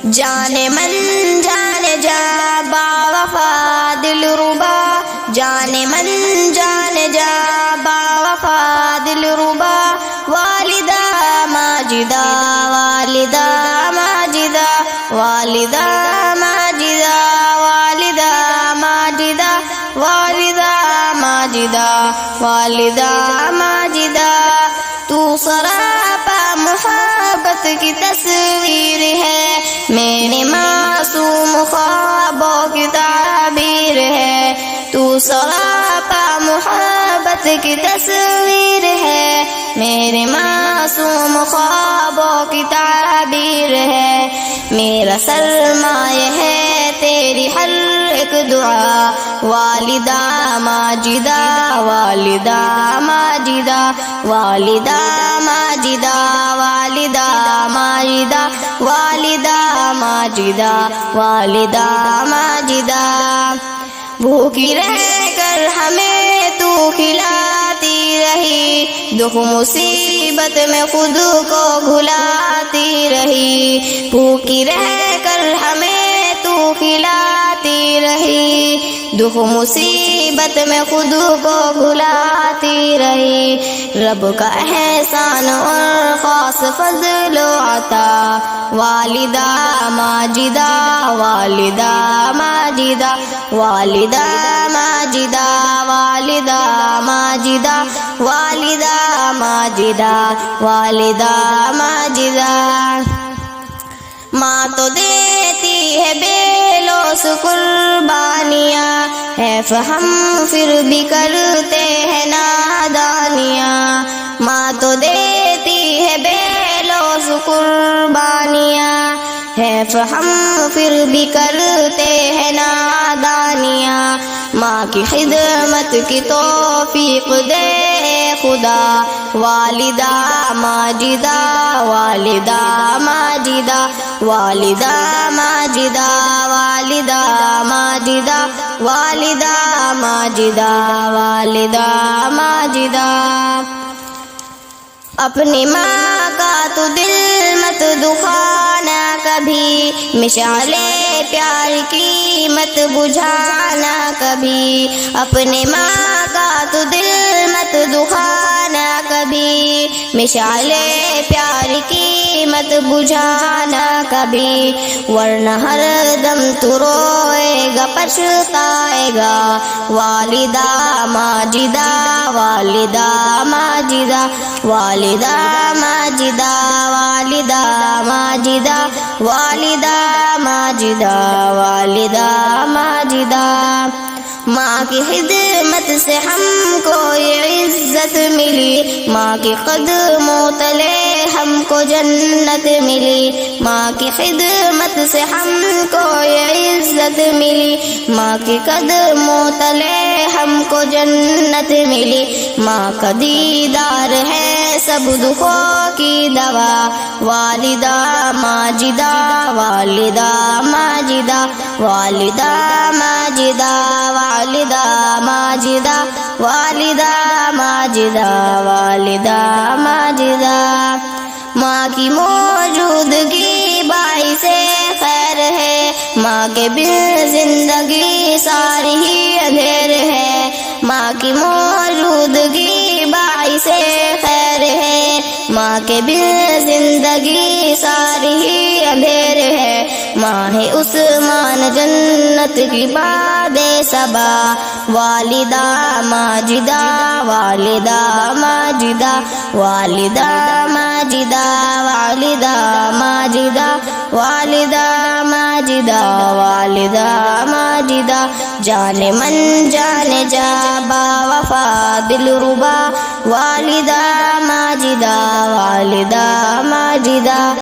جانے من جانے جا باوفا دل ربا، جانے من جانے جا باوفا دل ربا، والدہ ماجدہ والدہ ماجدہ والدہ ماجدہ والدہ ماجدہ والدہ ماجدہ والدہ ماجدہ، تو سراپا محبت کی تصویر ہے، میرے معصوم خوابوں کی تعبیر ہے، تو سراپا محبت کی تصویر ہے، میرے معصوم خوابوں کی تعبیر ہے، میرا سرمایہ ہے تیری ہر ایک دعا، والدہ ماجدہ والدہ ماجدہ والدہ ماجدہ والدہ ماجدہ والدہ ماجدہ والدہ ماجدہ، بھوکی رہ کر ہمیں تو کھلاتی رہی، دکھ مصیبت میں خود کو بھلاتی رہی، بھوکی رہ کر ہمیں تو کھلاتی رہی، دکھ مصیبت میں خود کو بھلاتی رہی، رب کا احسان اور خاص فضل و عطا، والدہ ماجدہ والدہ ماجدہ والدہ ماجدہ والدہ ماجدہ والدہ ماجدہ والدہ ماجدہ، ماں تو دیتی ہے بے لوث قربانیاں، ہے ہم پھر بھی کرتے ہیں نادانیاں، ماں تو دیتی ہے بے لوث قربانیاں، ہے ہم پھر بھی کرتے ہیں نادانیاں، ماں کی خدمت کی توفیق دے خدا، والدہ ماجدہ والدہ ماجدہ والدہ ماجدہ والدہ ماجدہ والدہ ماجدہ والدہ ماجدہ، اپنی ماں کا تو دل مت دکھانا کبھی، مشعل پیار کی مت بجھانا کبھی، اپنے ماں کا تو دل مت دکھانا کبھی، مشعل پیار کی مت بجھانا کبھی، ورنہ ہر دم تو روئے گا پچھتائے گا، والدہ ماجدہ والدہ ماجدہ والدہ ماجدہ والدہ ماجدہ والدہ ماجدہ والدہ ماجدہ، ماں کی خدمت سے ہم کو یہ عزت ملی، ماں کے قدموں تلے ہم کو جنت ملی، ماں کی خدمت سے ہم کو یہ عزت ملی، ماں کے قدموں تلے ہم کو جنت ملی، ماں کا دیدار ہے سب دکھوں کی دوا، والدہ ماجدہ والدہ ماجدہ والدہ ماجدہ والدہ ماجدہ والدہ ماجدہ والدہ ماجدہ، ماں کی موجودگی باعث خیر ہے، ماں کے بن زندگی ساری ہی اندھیر ہے، ماں کی موجودگی باعث خیر ہے، ماں کے بن زندگی ساری ہی اندھیر ہے، ماں ہے عثمان جنت کی باد صبا، والدہ ماجدہ والدہ ماجدہ والدہ ماجدہ والدہ ماجدہ والدہ ماجدہ والدہ ماجدہ، جانے من جانے جا باوفا دل ربا، والدہ ماجدہ والدہ ماجدہ۔